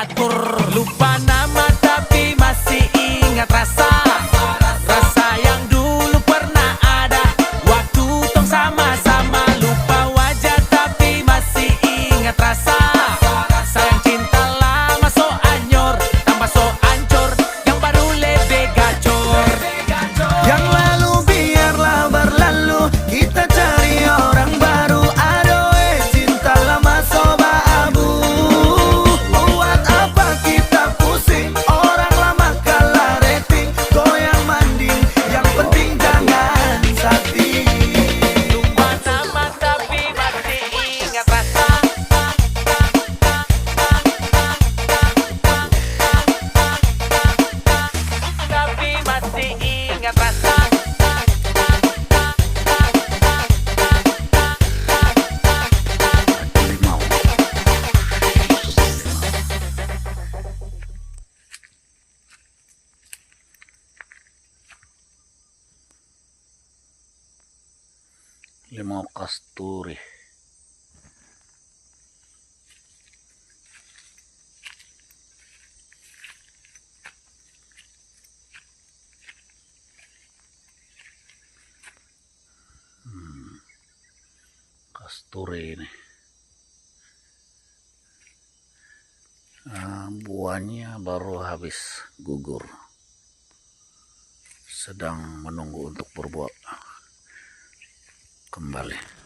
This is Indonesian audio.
atur. Lupa nama tapi masih ingat rasa. Rasa yang dulu pernah ada waktu tong sama-sama. Lupa wajah tapi masih ingat rasa. Sayang cinta lama so anyor, tambah so ancur, yang baru lebih gacor. Yang lalu biarlah berlalu, kita cari orang baru. Adoe cinta lama soba abu. Buat apa kita pusing, orang lama kalah rating. Goyang manding, yang penting jangan sakit. Lupa nama tapi masih ingat rasa. Tapi masih ingat rasa. Limau kasturi. Kasturi ini. Buahnya baru habis gugur. Sedang menunggu untuk berbuah kembali.